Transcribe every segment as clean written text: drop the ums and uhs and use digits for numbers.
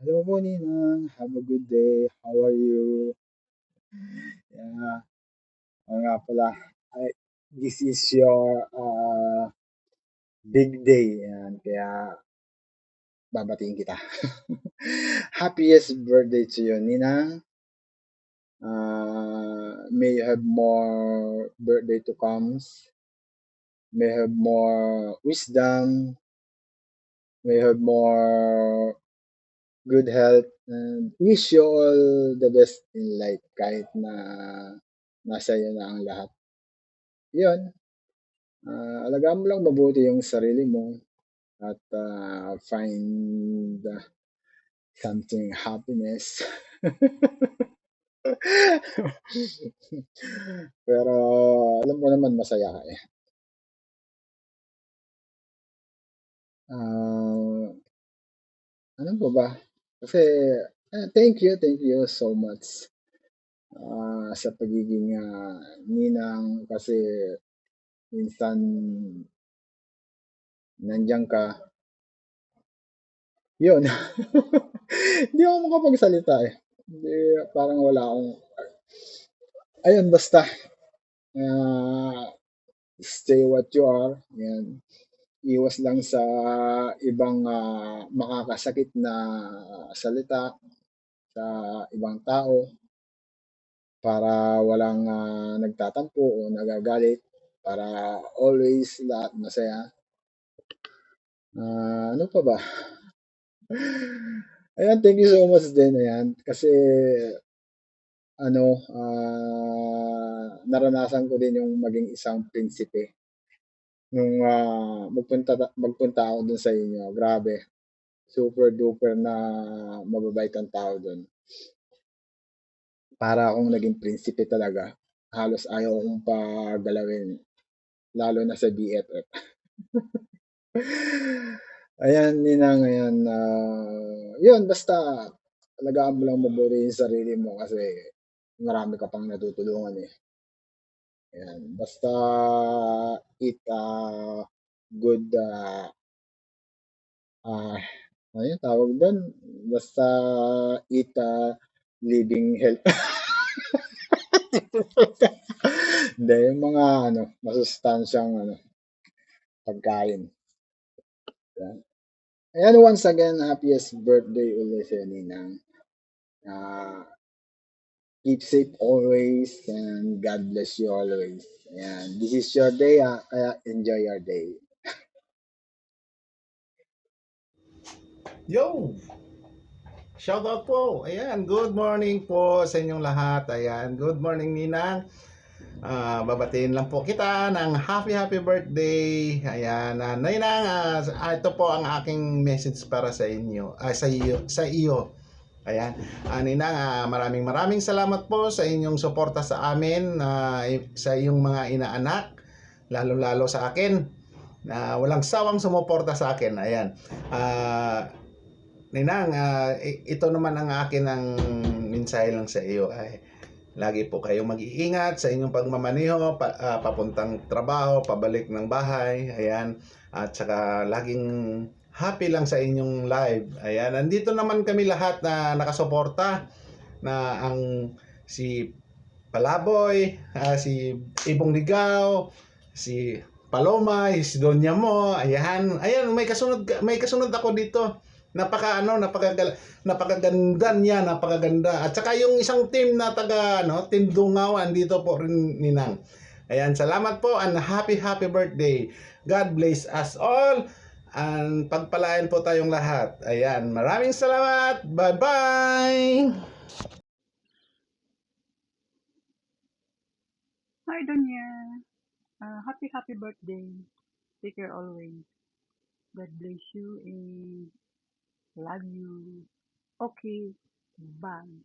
Hello po, Ninang. Have a good day. How are you? Yeah, oo nga pala. Ay, this is your big day. Yan, kaya babatiin kita. Happiest birthday to you, Ninang. May you have more birthday to comes. May you have more wisdom. May you have more good health. And wish you all the best in life kahit na nasa iyo na ang lahat. Yun, alagaan mo lang mabuti yung sarili mo at find something happiness. Pero alam ko naman masaya ka eh. Ah, ano pa ba? Kasi thank you so much sa pagiging ninang kasi minsan nandiyan ka. Yun. Hindi ako makapagsalita eh. Hindi, parang wala akong, ayun basta, ah, stay what you are. Yan. Iwas lang sa ibang makakasakit na salita sa ibang tao para walang nagtatampo o nagagalit para always lahat masaya. Ano pa ba? Ayan, thank you so much din. Ayan, kasi ano, naranasan ko din yung maging isang prinsipe nung magpunta ako dun sa inyo. Grabe, super duper na mababait ang tao dun. Para akong naging prinsipe talaga. Halos ayaw kong pagalawin, lalo na sa BFF. Ayan, Ninang, ayan. Yun, basta alagaan mo lang mabuti yung sarili mo kasi marami ka pang natutulungan eh. Ayan, basta eat good, ano yung tawag doon? Basta eat living health. Hindi, yung mga masustansyang pagkain. Yan. Ayan, once again, happiest birthday ulit sa Ninang. Uh, Keep safe always and God bless you always. Ayan, this is your day, kaya enjoy your day. Yo! Shoutout po. Ayan, good morning po sa inyong lahat. Ayan, good morning Ninang. Babatiin lang po kita ng happy birthday. Ayan, Ninang, ito po ang aking message para sa inyo. Sa iyo. Ayan, Ninang, maraming salamat po sa inyong suporta sa amin, sa iyong mga inaanak, lalo-lalo sa akin na walang sawang sumuporta sa akin. Ayan. Ninang, ito naman ang akin ang mensahe lang sa iyo ay lagi po kayong mag-iingat sa inyong pagmamaneho, papuntang trabaho, pabalik ng bahay, ayan. At saka laging happy lang sa inyong live. Ayan, nandito naman kami lahat na nakasuporta na ang si Palaboy, si Ibong Ligaw, si Paloma, si Donya mo, ayan. Ayan, may kasunod ako dito. Napakaganda niya, napakaganda. At saka yung isang team na team Dungaw, andito po rin Ninang. Ayan, salamat po and happy birthday. God bless us all and pagpalain po tayong lahat. Ayan, maraming salamat. Bye-bye! Hi, Donya. Happy birthday. Take care always. God bless you and love you. Okay, bye.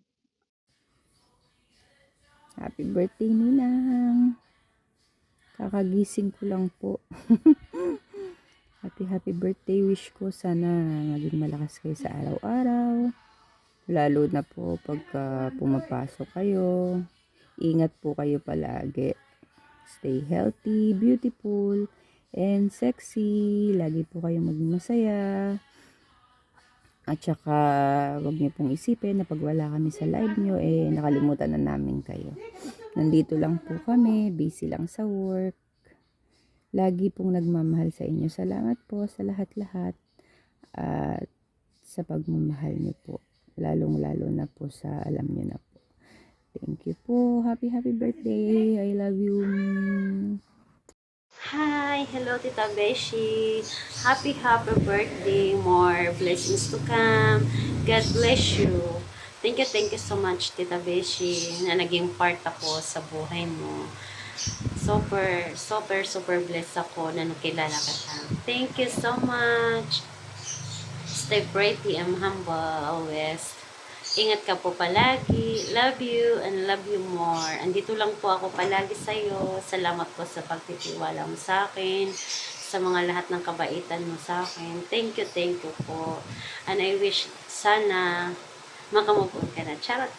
Happy birthday, Ninang. Kakagising ko lang po. Happy birthday wish ko. Sana maging malakas kayo sa araw-araw. Lalo na po pagka pumapasok kayo. Ingat po kayo palagi. Stay healthy, beautiful, and sexy. Lagi po kayo maging masaya. At saka, wag niyo pong isipin na pag wala kami sa live niyo, nakalimutan na namin kayo. Nandito lang po kami, busy lang sa work. Lagi pong nagmamahal sa inyo. Salamat po sa lahat-lahat. At sa pagmamahal niyo po. Lalong-lalo na po sa alam niyo na po. Thank you po. Happy birthday. I love you. Hi! Hello, Tita Beshi. Happy birthday. More blessings to come. God bless you. Thank you so much, Tita Beshi, na naging part ako sa buhay mo. Super blessed ako na nakilala ka. Thank you so much. Stay pretty and humble always. Ingat ka po palagi. Love you and love you more. Andito lang po ako palagi sa iyo. Salamat po sa pagtitiwala mo sa akin, sa mga lahat ng kabaitan mo sa akin. Thank you po. And I wish sana makamove on ka na. Charot.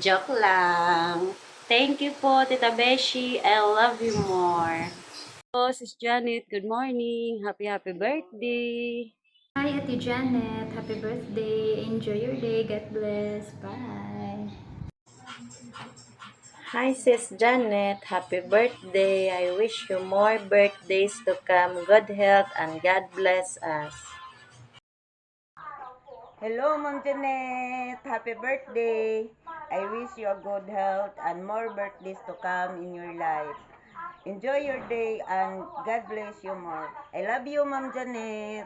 Joke lang. Thank you po, Tita Beshi. I love you more. Oh, Sis Janet, good morning. Happy birthday. Hi, Ate Janet. Happy birthday. Enjoy your day. God bless. Bye. Hi, Sis Janet. Happy birthday. I wish you more birthdays to come. Good health and God bless us. Hello, Ma'am Janet. Happy birthday. I wish you a good health and more birthdays to come in your life. Enjoy your day and God bless you more. I love you, Ma'am Janet.